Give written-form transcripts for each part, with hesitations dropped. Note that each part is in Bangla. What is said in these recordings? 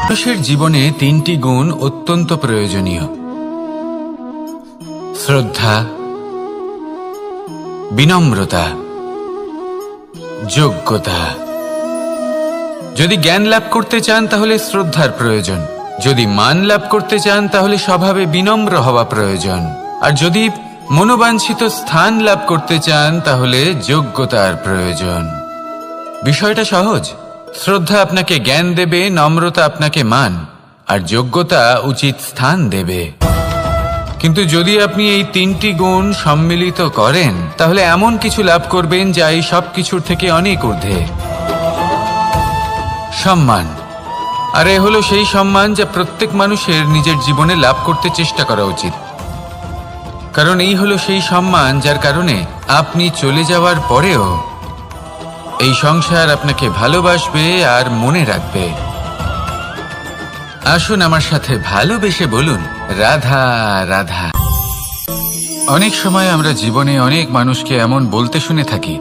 মানুষের জীবনে তিনটি গুণ অত্যন্ত প্রয়োজনীয়: শ্রদ্ধা, বিনম্রতা, যোগ্যতা। যদি জ্ঞান লাভ করতে চান তাহলে শ্রদ্ধার প্রয়োজন, যদি মান লাভ করতে চান তাহলে স্বভাবে বিনম্র হওয়া প্রয়োজন, আর যদি মনোবাঞ্ছিত স্থান লাভ করতে চান তাহলে যোগ্যতার প্রয়োজন। বিষয়টা সহজ। শ্রদ্ধা আপনাকে জ্ঞান দেবে, নম্রতা আপনাকে মান, আর যোগ্যতা উচিত স্থান দেবে। কিন্তু যদি আপনি এই তিনটি গুণ সম্মিলিত করেন তাহলে এমন কিছু লাভ করবেন যা এই সব কিছুর থেকে অনেক ঊর্ধ্বে। সম্মান। আর এ হলো সেই সম্মান যা প্রত্যেক মানুষের নিজের জীবনে লাভ করতে চেষ্টা করা উচিত, কারণ এই হলো সেই সম্মান যার কারণে আপনি চলে যাওয়ার পরেও এই সংসার আপনাকে ভালোবাসবে আর মনে রাখবে। আসুন আমার সাথে ভালোবেসে বলুন, রাধা রাধা। অনেক সময় আমরা জীবনে অনেক মানুষকে এমন বলতে শুনে থাকি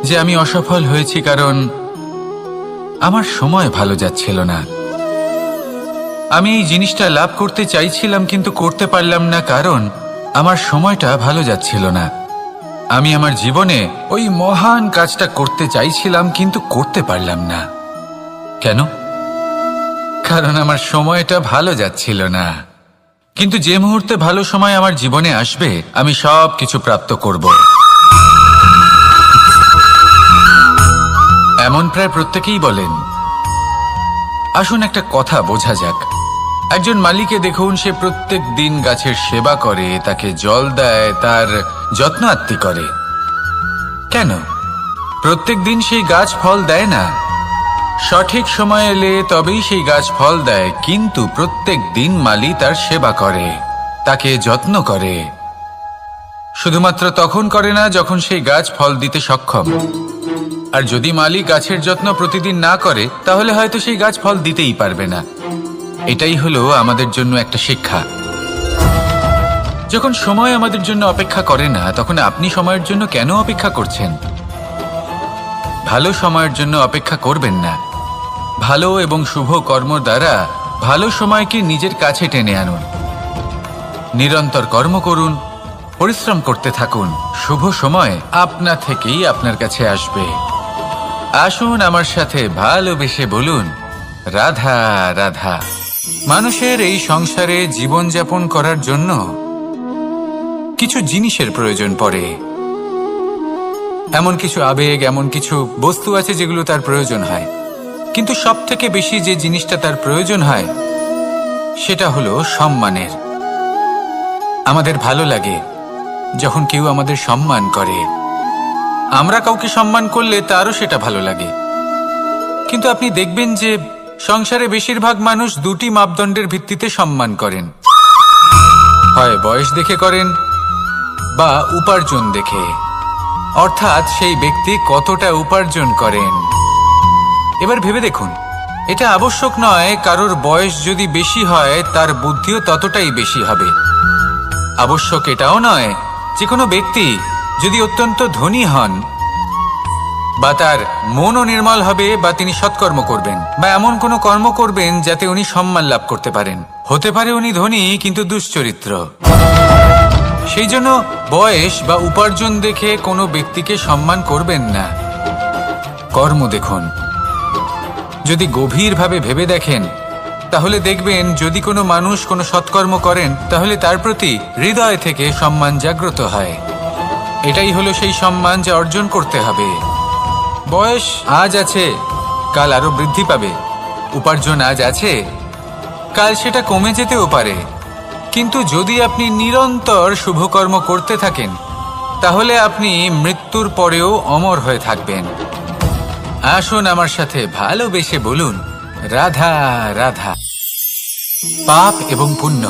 যে আমি অসফল হয়েছি কারণ আমার সময় ভালো যাচ্ছিল না। আমি এই জিনিসটা লাভ করতে চাইছিলাম কিন্তু করতে পারলাম না কারণ আমার সময়টা ভালো যাচ্ছিল না। আমি আমার জীবনে ওই মহান কাজটা করতে চাইছিলাম কিন্তু করতে পারলাম না। কেন? কারণ আমার সময়টা ভালো যাচ্ছিল না। কিন্তু যে মুহূর্তে ভালো সময় আমার জীবনে আসবে আমি সব কিছু প্রাপ্ত করব। এমন প্রায় প্রত্যেকেই বলেন। আসুন একটা কথা বোঝা যাক। একজন মালিকে দেখুন, সে প্রত্যেক দিন গাছের সেবা করে, তাকে জল দেয়, তার যত্ন আত্তি করে। কেন? প্রত্যেক দিন সেই গাছ ফল দেয় না। সঠিক সময় এলে তবেই সেই গাছ ফল দেয়, কিন্তু প্রত্যেক দিন মালি তার সেবা করে, তাকে যত্ন করে। শুধুমাত্র তখন করে না যখন সেই গাছ ফল দিতে সক্ষম। আর যদি মালি গাছের যত্ন প্রতিদিন না করে তাহলে হয়তো সেই গাছ ফল দিতেই পারবে না। এটাই হলো আমাদের জন্য একটা শিক্ষা। যখন সময় আমাদের জন্য অপেক্ষা করে না তখন আপনি সময়ের জন্য কেন অপেক্ষা করছেন? ভালো সময়ের জন্য অপেক্ষা করবেন না। ভালো এবং শুভ কর্ম দ্বারা ভালো সময়কে নিজের কাছে টেনে আনুন। নিরন্তর কর্ম করুন, পরিশ্রম করতে থাকুন। শুভ সময় আপনা থেকেই আপনার কাছে আসবে। আসুন আমার সাথে ভালোবেসে বলুন, রাধা রাধা। মানুষের এই সংসারে জীবনযাপন করার জন্য কিছু জিনিসের প্রয়োজন পড়ে। এমন কিছু আবেগ, এমন কিছু বস্তু আছে যেগুলো তার প্রয়োজন হয়। কিন্তু সব থেকে বেশি যে জিনিসটা তার প্রয়োজন হয় সেটা হলো সম্মানের। আমাদের ভালো লাগে যখন কেউ আমাদের সম্মান করে। আমরা কাউকে সম্মান করলে তারও সেটা ভালো লাগে। কিন্তু আপনি দেখবেন যে সংসারে বেশিরভাগ মানুষ দুটি মাপদণ্ডের ভিত্তিতে সম্মান করেন। হয় বয়স দেখে করেন বা উপার্জন দেখে, অর্থাৎ সেই ব্যক্তি কতটা উপার্জন করেন। এবার ভেবে দেখুন, এটা আবশ্যক নয় কারোর বয়স যদি বেশি হয় তার বুদ্ধিও ততটাই বেশি হবে। আবশ্যক এটাও নয় যে কোনো ব্যক্তি যদি অত্যন্ত ধনী হন বা তার মনও নির্মল হবে বা তিনি সৎকর্ম করবেন বা এমন কোনো কর্ম করবেন যাতে উনি সম্মান লাভ করতে পারেন। হতে পারে উনি ধনী কিন্তু দুশ্চরিত্র। সেই জন্য বয়স বা উপার্জন দেখে কোনো ব্যক্তিকে সম্মান করবেন না। কর্ম দেখুন। যদি গভীরভাবে ভেবে দেখেন তাহলে দেখবেন যদি কোনো মানুষ কোনো সৎকর্ম করেন তাহলে তার প্রতি হৃদয় থেকে সম্মান জাগ্রত হয়। এটাই হলো সেই সম্মান যা অর্জন করতে হবে। বয়স আজ আছে, কাল আরো বৃদ্ধি পাবে। উপার্জন আজ আছে, কাল সেটা কমে যেতেও পারে। কিন্তু যদি আপনি নিরন্তর শুভকর্ম করতে থাকেন তাহলে আপনি মৃত্যুর পরেও অমর হয়ে থাকবেন। আসুন আমার সাথে ভালোবেসে বলুন, রাধা রাধা। পাপ এবং পুণ্য,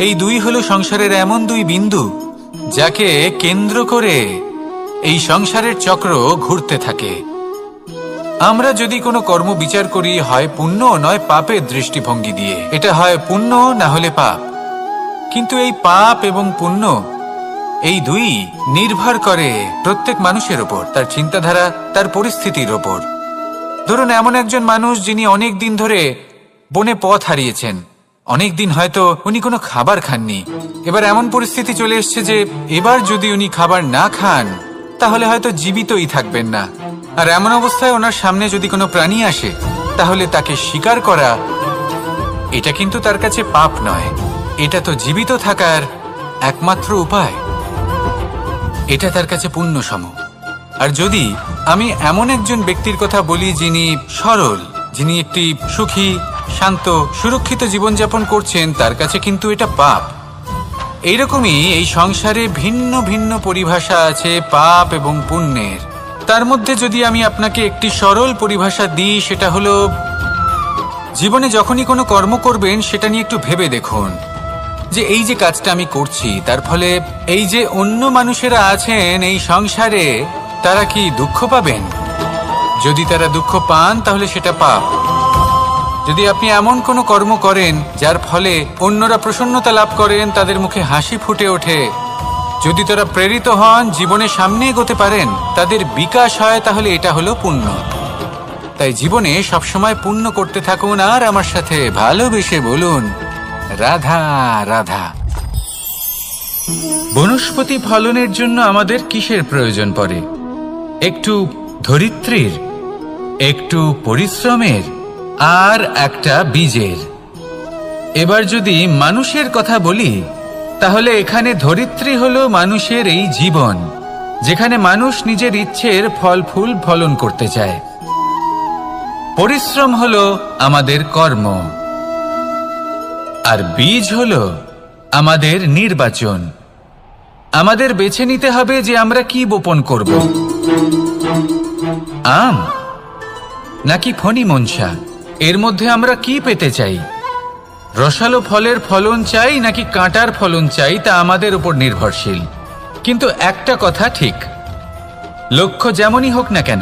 এই দুই হলো সংসারের এমন দুই বিন্দু যাকে কেন্দ্র করে এই সংসারের চক্র ঘুরতে থাকে। আমরা যদি কোনো কর্ম বিচার করি হয় পুণ্য নয় পাপের দৃষ্টিভঙ্গি দিয়ে, এটা হয় পুণ্য না হলে পাপ। কিন্তু এই পাপ এবং পুণ্য এই দুই নির্ভর করে প্রত্যেক মানুষের ওপর, তার চিন্তাধারা, তার পরিস্থিতির ওপর। ধরুন এমন একজন মানুষ যিনি অনেক দিন ধরে বনে পথ হারিয়েছেন, অনেক দিন হয়তো উনি কোনো খাবার খাননি। এবার এমন পরিস্থিতি চলে এসছে যে এবার যদি উনি খাবার না খান তাহলে হয়তো জীবিতই থাকবেন না। আর এমন অবস্থায় ওনার সামনে যদি কোনো প্রাণী আসে তাহলে তাকে শিকার করা, এটা কিন্তু তার কাছে পাপ নয়, এটা তো জীবিত থাকার একমাত্র উপায়। এটা তার কাছে পুণ্যসম। আর যদি আমি এমন একজন ব্যক্তির কথা বলি যিনি সরল, যিনি একটি সুখী, শান্ত, সুরক্ষিত জীবনযাপন করছেন, তার কাছে কিন্তু এটা পাপ। এইরকমই এই সংসারে ভিন্ন ভিন্ন পরিভাষা আছে পাপ এবং পুণ্যের। তার মধ্যে যদি আমি আপনাকে একটি সরল পরিভাষা দিই, সেটা হলো জীবনে যখনই কোনো কর্ম করবেন সেটা নিয়ে একটু ভেবে দেখুন যে এই যে কাজটা আমি করছি তার ফলে এই যে অন্য মানুষেরা আছেন এই সংসারে, তারা কি দুঃখ পাবেন? যদি তারা দুঃখ পান তাহলে সেটা পাপ। যদি আপনি এমন কোনো কর্ম করেন যার ফলে অন্যরা প্রসন্নতা লাভ করেন, তাদের মুখে হাসি ফুটে ওঠে, যদি তারা প্রেরিত হন, জীবনে সামনে এগোতে পারেন, তাদের বিকাশ হয়, তাহলে এটা হলো পুণ্য। তাই জীবনে সবসময় পুণ্য করতে থাকুন আর আমার সাথে ভালোবেসে বলুন রাধা রাধা। বনস্পতি ফলনের জন্য আমাদের কিসের প্রয়োজন পড়ে? একটু ধরিত্রীর, একটু পরিশ্রমের, আর একটা বীজের। এবার যদি মানুষের কথা বলি তাহলে এখানে ধরিত্রী হলো মানুষের এই জীবন, যেখানে মানুষ নিজের ইচ্ছের ফল ফুল ফলন করতে চায়। পরিশ্রম হলো আমাদের কর্ম, আর বীজ হলো আমাদের নির্বাচন। আমাদের বেছে নিতে হবে যে আমরা কি বপন করব, আম নাকি ফণি মনসা, এর মধ্যে আমরা কি পেতে চাই? রসালো ফলের ফলন চাই নাকি কাঁটার ফলন চাই, তা আমাদের উপর নির্ভরশীল। কিন্তু একটা কথা ঠিক, লক্ষ্য যেমনই হোক না কেন,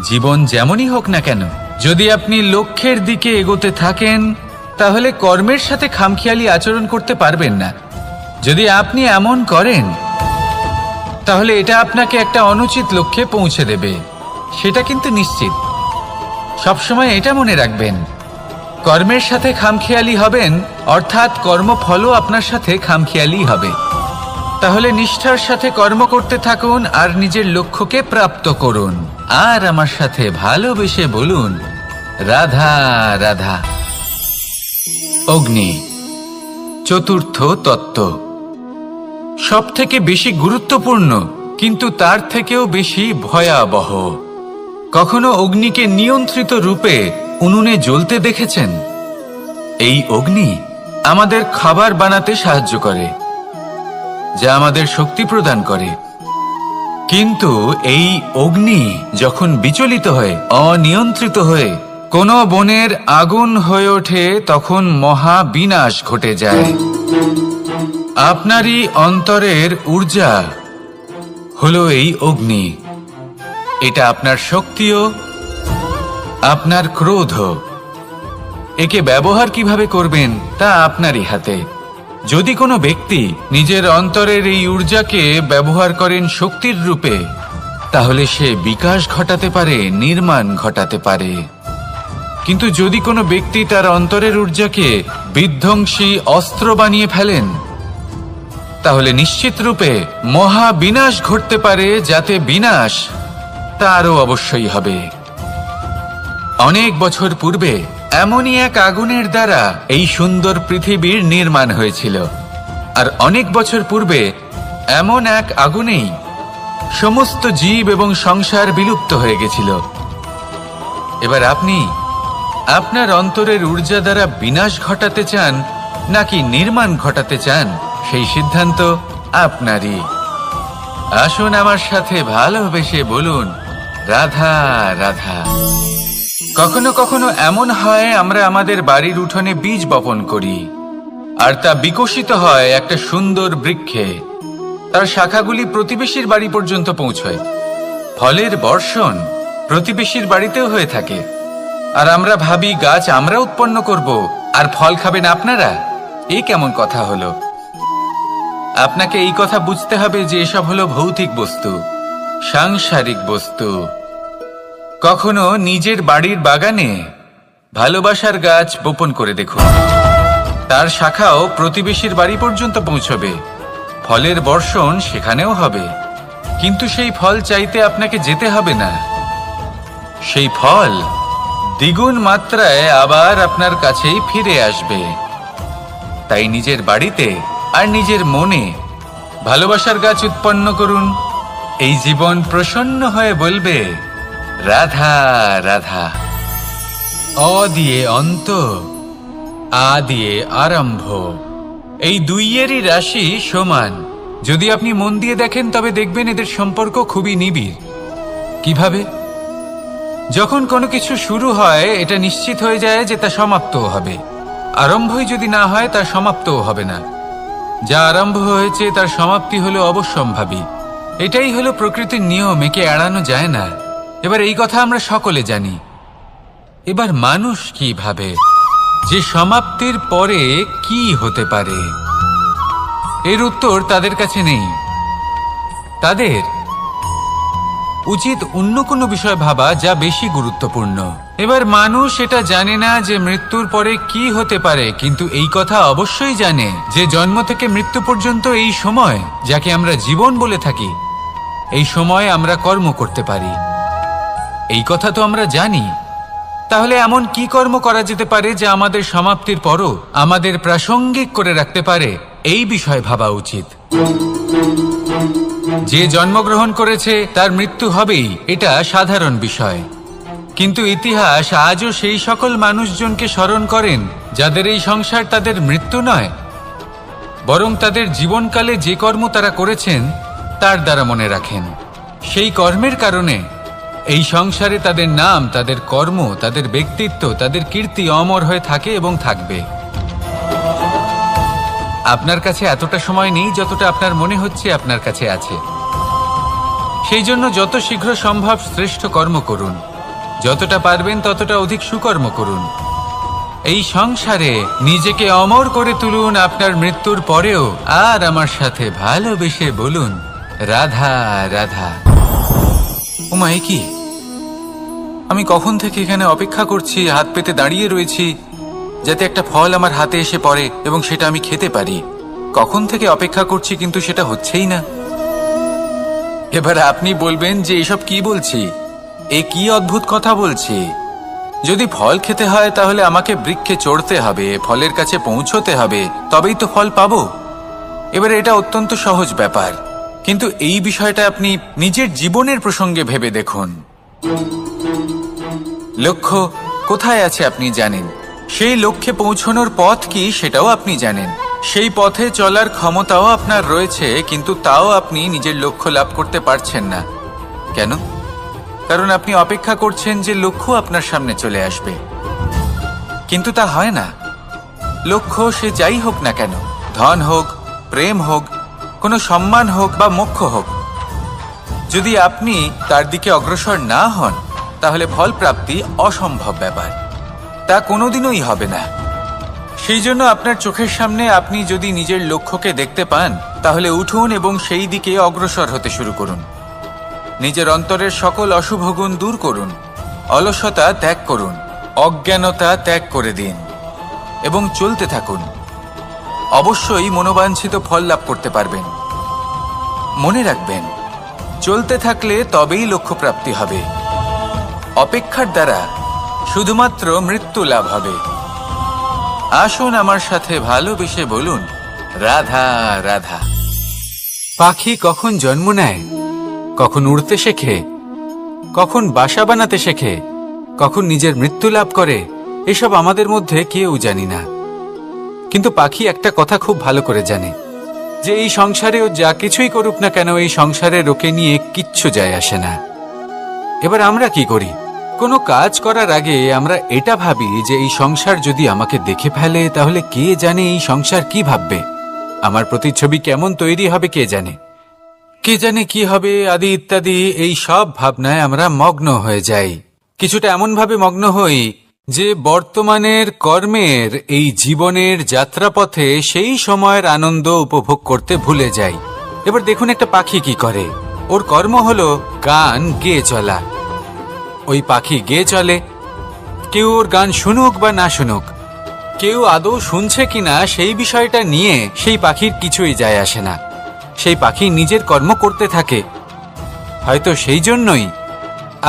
জীবন যেমনই হোক না কেন, যদি আপনি লক্ষ্যের দিকে এগোতে থাকেন তাহলে কর্মের সাথে খামখেয়ালি আচরণ করতে পারবেন না। যদি আপনি এমন করেন তাহলে এটা আপনাকে একটা অনুচিত লক্ষ্যে পৌঁছে দেবে, সেটা কিন্তু নিশ্চিত। সবসময় এটা মনে রাখবেন, কর্মের সাথে খামখেয়ালি হবেন অর্থাৎ কর্মফলও আপনার সাথে খামখেয়ালি হবে। তাহলে নিষ্ঠার সাথে কর্ম করতে থাকুন আর নিজের লক্ষ্যকে প্রাপ্ত করুন। আর আমার সাথে ভালোবেসে বলুন রাধা রাধা। অগ্নি চতুর্থ তত্ত্ব, সব থেকে বেশি গুরুত্বপূর্ণ কিন্তু তার থেকেও বেশি ভয়াবহ। কখনো অগ্নিকে নিয়ন্ত্রিত রূপে উনুনে জ্বলতে দেখেছেন? এই অগ্নি আমাদের খাবার বানাতে সাহায্য করে, যা আমাদের শক্তি প্রদান করে। কিন্তু এই অগ্নি যখন বিচলিত হয়ে, অনিয়ন্ত্রিত হয়ে কোনো বনের আগুন হয়ে ওঠে, তখন মহা বিনাশ ঘটে যায়। আপনারই অন্তরের ঊর্জা হলো এই অগ্নি। এটা আপনার শক্তিও, আপনার ক্রোধ। একে ব্যবহার কিভাবে করবেন তা আপনারই হাতে। যদি কোনো ব্যক্তি নিজের অন্তরের এই ঊর্জাকে ব্যবহার করেন শক্তির রূপে, তাহলে সে বিকাশ ঘটাতে পারে, নির্মাণ ঘটাতে পারে। কিন্তু যদি কোনো ব্যক্তি তার অন্তরের ঊর্জাকে বিধ্বংসী অস্ত্র বানিয়ে ফেলেন, তাহলে নিশ্চিত রূপে মহা বিনাশ ঘটতে পারে, যাতে বিনাশ তারও অবশ্যই হবে। অনেক বছর পূর্বে এমনই এক আগুনের দ্বারা এই সুন্দর পৃথিবীর নির্মাণ হয়েছিল। আর অনেক বছর পূর্বে এমন এক আগুনেই সমস্ত জীব এবং সংসার বিলুপ্ত হয়ে গেছিল। এবার আপনি আপনার অন্তরের ঊর্জা দ্বারা বিনাশ ঘটাতে চান নাকি নির্মাণ ঘটাতে চান, সেই সিদ্ধান্ত আপনারই। আসুন আমার সাথে ভালোবেসে বলুন রাধা রাধা। কখনো কখনো এমন হয় আমরা আমাদের বাড়ির উঠোনে বীজ বপন করি, আর তা বিকশিত হয় একটা সুন্দর বৃক্ষে। তার শাখাগুলি প্রতিবেশীর বাড়ি পর্যন্ত পৌঁছয়। ফলের বর্ষণ প্রতিবেশীর বাড়িতেও হয়ে থাকে। আর আমরা ভাবি গাছ আমরা উৎপন্ন করব আর ফল খাবেন আপনারা। এই কেমন কথা হলো? আপনাকে এই কথা বুঝতে হবে যে এসব হলো ভৌতিক বস্তু, সাংসারিক বস্তু। কখনো নিজের বাড়ির বাগানে ভালোবাসার গাছ বপন করে দেখুন, তার শাখাও প্রতিবেশীর বাড়ি পর্যন্ত পৌঁছবে, ফলের বর্ষণ সেখানেও হবে, কিন্তু সেই ফল চাইতে আপনাকে যেতে হবে না। সেই ফল দ্বিগুণ মাত্রায় আবার আপনার কাছেই ফিরে আসবে। তাই নিজের বাড়িতে আর নিজের মনে ভালোবাসার গাছ উৎপন্ন করুন। এই জীবন প্রসন্ন হয়ে বলবে, রাধা রাধা। অ দিয়ে অন্ত, আ দিয়ে আরম্ভ, এই দুইয়েরই রাশি সমান। যদি আপনি মন দিয়ে দেখেন তবে দেখবেন এদের সম্পর্ক খুবই নিবিড়। কিভাবে? যখন কোনো কিছু শুরু হয় এটা নিশ্চিত হয়ে যায় যে তা সমাপ্তও হবে। আরম্ভই যদি না হয় তার সমাপ্তও হবে না। যা আরম্ভ হয়েছে তার সমাপ্তি হলো অবশ্যম্ভাবী। এটাই হলো প্রকৃতির নিয়ম, একে এড়ানো যায় না। এবার এই কথা আমরা সকলে জানি। এবার মানুষ কি ভাবে যে সমাপ্তির পরে কি হতে পারে, এর উত্তর তাদের কাছে নেই। তাদের উচিত অন্য কোনো বিষয় ভাবা যা বেশি গুরুত্বপূর্ণ। এবার মানুষ এটা জানে না যে মৃত্যুর পরে কি হতে পারে, কিন্তু এই কথা অবশ্যই জানে যে জন্ম থেকে মৃত্যু পর্যন্ত এই সময়, যাকে আমরা জীবন বলে থাকি, এই সময় আমরা কর্ম করতে পারি। এই কথা তো আমরা জানি। তাহলে এমন কি কর্ম করা যেতে পারে যা আমাদের সমাপ্তির পরও আমাদের প্রাসঙ্গিক করে রাখতে পারে, এই বিষয়ে ভাবা উচিত। যে জন্মগ্রহণ করেছে তার মৃত্যু হবেই, এটা সাধারণ বিষয়। কিন্তু ইতিহাস আজও সেই সকল মানুষজনকে স্মরণ করেন যাদের এই সংসার তাদের মৃত্যু নয়, বরং তাদের জীবনকালে যে কর্ম তারা করেছেন তার দ্বারা মনে রাখেন। সেই কর্মের কারণে এই সংসারে তাদের নাম, তাদের কর্ম, তাদের ব্যক্তিত্ব, তাদের কীর্তি অমর হয়ে থাকে এবং থাকবে। আপনার কাছে এতটা সময় নেই যতটা আপনার মনে হচ্ছে আপনার কাছে আছে। সেই জন্য যত শীঘ্র সম্ভব শ্রেষ্ঠ কর্ম করুন, যতটা পারবেন ততটা অধিক সুকর্ম করুন। এই সংসারে নিজেকে অমর করে তুলুন আপনার মৃত্যুর পরেও। আর আমার সাথে ভালোবেসে বলুন, রাধা রাধা। ওমাই কি, আমি কখন থেকে এখানে অপেক্ষা করছি, হাত পেতে দাঁড়িয়ে রয়েছি যাতে একটা ফল আমার হাতে এসে পড়ে এবং সেটা আমি খেতে পারি। কখন থেকে অপেক্ষা করছি, কিন্তু সেটা হচ্ছেই না। এবার আপনি বলবেন যে এসব কি বলছি, এ কি অদ্ভুত কথা বলছি। যদি ফল খেতে হয় তাহলে আমাকে বৃক্ষে চড়তে হবে, ফলের কাছে পৌঁছতে হবে, তবেই তো ফল পাবো। এবার এটা অত্যন্ত সহজ ব্যাপার, কিন্তু এই বিষয়টা আপনি নিজের জীবনের প্রসঙ্গে ভেবে দেখুন। লক্ষ্য কোথায় আছে আপনি জানেন, সেই লক্ষ্যে পৌঁছানোর পথ কি সেটাও আপনি জানেন, সেই পথে চলার ক্ষমতাও আপনার রয়েছে, কিন্তু তাও আপনি নিজের লক্ষ্য লাভ করতে পারছেন না। কেন? কারণ আপনি অপেক্ষা করছেন যে লক্ষ্য আপনার সামনে চলে আসবে, কিন্তু তা হয় না। লক্ষ্য সে যাই হোক না কেন, ধন হোক, প্রেম হোক, কোনো সম্মান হোক বা মোক্ষ হোক, যদি আপনি তার দিকে অগ্রসর না হন তাহলে ফল প্রাপ্তি অসম্ভব ব্যাপার, তা কোনোদিনই হবে না। সেই জন্য আপনার চোখের সামনে আপনি যদি নিজের লক্ষ্যকে দেখতে পান তাহলে উঠুন এবং সেই দিকে অগ্রসর হতে শুরু করুন। নিজের অন্তরের সকল অশুভ গুণ দূর করুন, অলসতা ত্যাগ করুন, অজ্ঞানতা ত্যাগ করে দিন এবং চলতে থাকুন। অবশ্যই মনোবাঞ্ছিত ফল লাভ করতে পারবেন। মনে রাখবেন, চলতে থাকলে তবেই লক্ষ্য প্রাপ্তি হবে। অপেক্ষার দ্বারা শুধুমাত্র মৃত্যু লাভ হবে। আসুন আমার সাথে ভালোবেসে বলুন, রাধা রাধা। পাখি কখন জন্ম নেয়, কখন উড়তে শেখে, কখন বাসা বানাতে শেখে, কখন নিজের মৃত্যু লাভ করে, এসব আমাদের মধ্যে কেউ জানি না। কিন্তু পাখি একটা কথা খুব ভালো করে জানে, যে এই সংসারে ও যা কিছুই করুক না কেন, এই সংসারের ওকে নিয়ে কিচ্ছু যায় আসে না। এবার আমরা কি করি? কোনো কাজ করার আগে আমরা এটা ভাবি যে এই সংসার যদি আমাকে দেখে ফেলে তাহলে কে জানে এই সংসার কি ভাববে, আমার প্রতিচ্ছবি কেমন তৈরি হবে কে জানে, কে জানে কি হবে আদি ইত্যাদি। এই সব ভাবনায় আমরা মগ্ন হয়ে যাই। কিছুটা এমন ভাবে মগ্ন হই যে বর্তমানের কর্মের এই জীবনের যাত্রাপথে সেই সময়ের আনন্দ উপভোগ করতে ভুলে যায়। এবার দেখুন একটা পাখি কি করে। ওর কর্ম হলো গান গেয়ে চলা। ওই পাখি গেয়ে চলে, কেউ ওর গান শুনুক বা না শুনুক, কেউ আদৌ শুনছে কিনা সেই বিষয়টা নিয়ে সেই পাখির কিছুই যায় আসে না। সেই পাখি নিজের কর্ম করতে থাকে। হয়তো সেই জন্যই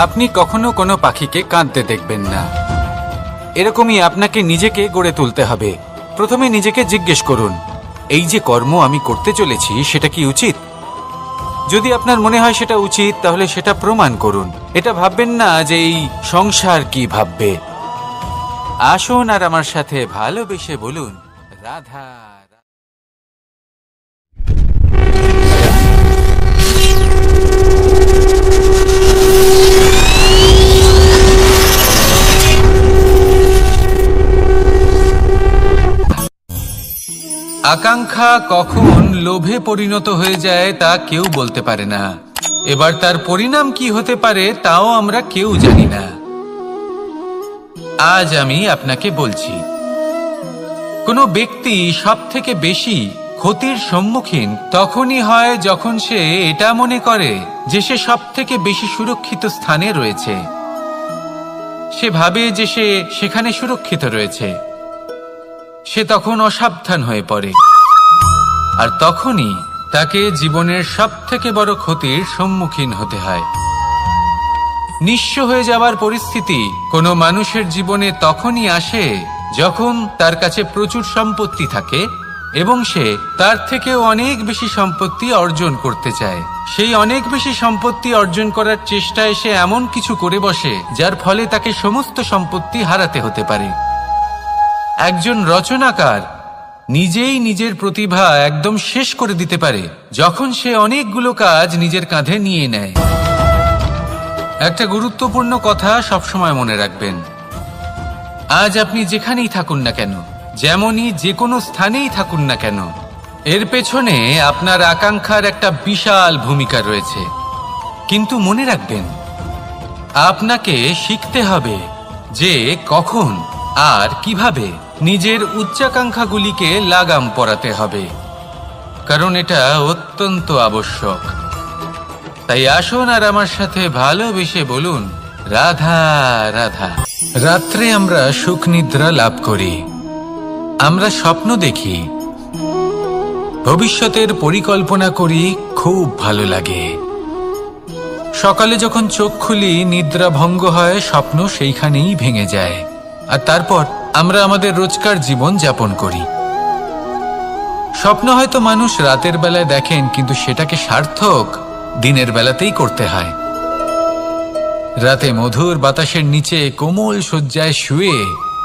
আপনি কখনো কোনো পাখিকে কাঁদতে দেখবেন না। এরকমই আপনাকে নিজেকে গড়ে তুলতে হবে। প্রথমে নিজেকে জিজ্ঞেস করুন, এই যে কর্ম আমি করতে চলেছি সেটা কি উচিত? যদি আপনার মনে হয় সেটা উচিত, তাহলে সেটা প্রমাণ করুন। এটা ভাববেন না যে এই সংসার কি ভাববে। আসুন আর আমার সাথে ভালোবেসে বলুন, রাধা। আকাঙ্ক্ষা কখন লোভে পরিণত হয়ে যায় তা কেউ বলতে পারে না। এবার তার পরিণাম কি হতে পারে তাও আমরা কেউ জানি না। আজ আমি আপনাকে বলছি, কোনো ব্যক্তি সব থেকে বেশি ক্ষতির সম্মুখীন তখনই হয় যখন সে এটা মনে করে যে সে সব থেকে বেশি সুরক্ষিত স্থানে রয়েছে। সে ভাবে যে সে সেখানে সুরক্ষিত রয়েছে। সে তখন অসাবধান হয়ে পড়ে, আর তখনই তাকে জীবনের সব থেকে বড় ক্ষতির সম্মুখীন হতে হয়। নিঃস্ব হয়ে যাওয়ার পরিস্থিতি কোনো মানুষের জীবনে তখনই আসে যখন তার কাছে প্রচুর সম্পত্তি থাকে এবং সে তার থেকেও অনেক বেশি সম্পত্তি অর্জন করতে চায়। সেই অনেক বেশি সম্পত্তি অর্জন করার চেষ্টায় সে এমন কিছু করে বসে যার ফলে তাকে সমস্ত সম্পত্তি হারাতে হতে পারে। একজন রচনাকার নিজেই নিজের প্রতিভা একদম শেষ করে দিতে পারে যখন সে অনেকগুলো কাজ নিজের কাঁধে নিয়ে নেয়। একটা গুরুত্বপূর্ণ কথা সবসময় মনে রাখবেন, আজ আপনি যেখানেই থাকুন না কেন, যেমনই যে কোনো স্থানেই থাকুন না কেন, এর পেছনে আপনার আকাঙ্ক্ষার একটা বিশাল ভূমিকা রয়েছে। কিন্তু মনে রাখবেন, আপনাকে শিখতে হবে যে কখন আর কিভাবে নিজের উচ্চাকাঙ্ক্ষাগুলিকে লাগাম পরাতে হবে, কারণ এটা অত্যন্ত আবশ্যক। তাই আসুন আর আমার সাথে ভালোবেসে বলুন, রাধা রাধা। রাত্রে আমরা সুখ নিদ্রা লাভ করি, আমরা স্বপ্ন দেখি, ভবিষ্যতের পরিকল্পনা করি, খুব ভালো লাগে। সকালে যখন চোখ খুলি নিদ্রা ভঙ্গ হয়, স্বপ্ন সেইখানেই ভেঙে যায়, আর তারপর আমরা আমাদের রোজকার জীবন যাপন করি। স্বপ্ন হয়তো মানুষ রাতের বেলায় দেখেন, কিন্তু সেটাকে সার্থক দিনের বেলাতেই করতে হয়। রাতে মধুর বাতাসের নিচে কোমল শয্যায় শুয়ে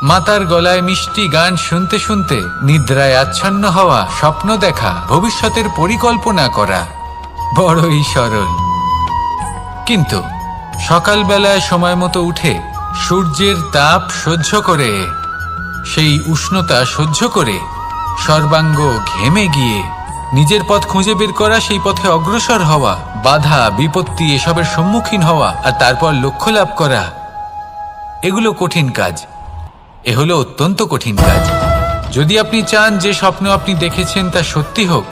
মাতার গলায় মিষ্টি গান শুনতে শুনতে নিদ্রায় আচ্ছন্ন হওয়া, স্বপ্ন দেখা, ভবিষ্যতের পরিকল্পনা করা বড়ই সরল। কিন্তু সকালবেলায় সময় মতো উঠে সূর্যের তাপ সহ্য করে, সেই উষ্ণতা সহ্য করে সর্বাঙ্গ ঘেমে গিয়ে নিজের পথ খুঁজে বের করা, সেই পথে অগ্রসর হওয়া, বাধা বিপত্তি এসবের সম্মুখীন হওয়া, আর তারপর লক্ষ্য লাভ করা, এগুলো কঠিন কাজ। এ হলো অত্যন্ত কঠিন কাজ। যদি আপনি চান যে স্বপ্ন আপনি দেখেছেন তা সত্যি হোক,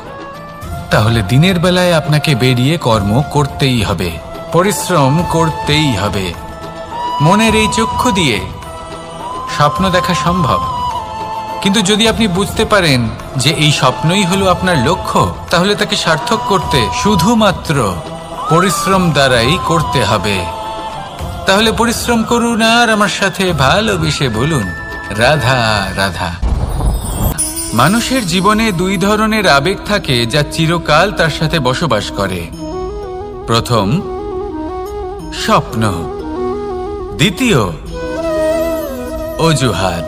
তাহলে দিনের বেলায় আপনাকে বেরিয়ে কর্ম করতেই হবে, পরিশ্রম করতেই হবে। মনের এই চক্ষু দিয়ে স্বপ্ন দেখা সম্ভব, কিন্তু যদি আপনি বুঝতে পারেন যে এই স্বপ্নই হলো আপনার লক্ষ্য, তাহলে তাকে সার্থক করতে শুধুমাত্র পরিশ্রম দ্বারাই করতে হবে। তাহলে পরিশ্রম করুন আর আমার সাথে ভালোবেসে বলুন, রাধা রাধা। মানুষের জীবনে দুই ধরনের আবেগ থাকে যা চিরকাল তার সাথে বসবাস করে। প্রথম, স্বপ্ন। দ্বিতীয়, অজুহাত।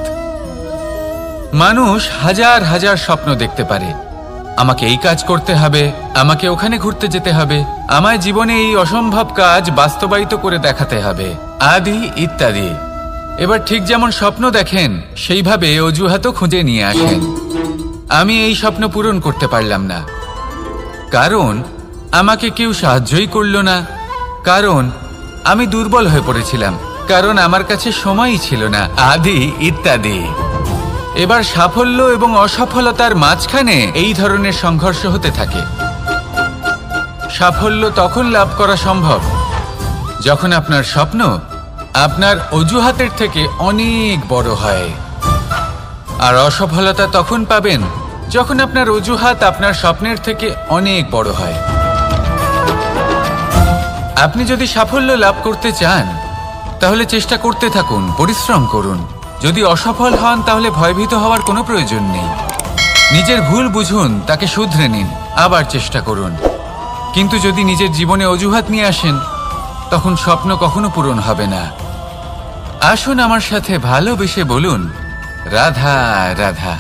মানুষ হাজার হাজার স্বপ্ন দেখতে পারে। আমাকে এই কাজ করতে হবে, আমাকে ওখানে ঘুরতে যেতে হবে, আমায় জীবনে এই অসম্ভব কাজ বাস্তবায়িত করে দেখাতে হবে, আদি ইত্যাদি। এবার ঠিক যেমন স্বপ্ন দেখেন, সেইভাবে অজুহাতও খুঁজে নিয়ে আসেন। আমি এই স্বপ্ন পূরণ করতে পারলাম না, কারণ আমাকে কেউ সাহায্যই করল না, কারণ আমি দুর্বল হয়ে পড়েছিলাম, কারণ আমার কাছে সময়ই ছিল না, আদি ইত্যাদি। এবার সাফল্য এবং অসফলতার মাঝখানে এই ধরনের সংঘর্ষ হতে থাকে। সাফল্য তখন লাভ করা সম্ভব যখন আপনার স্বপ্ন আপনার অজুহাতের থেকে অনেক বড় হয়, আর অসফলতা তখন পাবেন যখন আপনার অজুহাত আপনার স্বপ্নের থেকে অনেক বড় হয়। আপনি যদি সাফল্য লাভ করতে চান তাহলে চেষ্টা করতে থাকুন, পরিশ্রম করুন। যদি অসফল হন তাহলে ভয়ভীত হওয়ার কোনো প্রয়োজন নেই। নিজের ভুল বুঝুন, তাকে শুধরে নিন, আবার চেষ্টা করুন। কিন্তু যদি নিজের জীবনে অজুহাত নিয়ে আসেন তখন স্বপ্ন কখনো পূরণ হবে না। আসুন আমার সাথে ভালোবেসে বলুন, রাধা রাধা।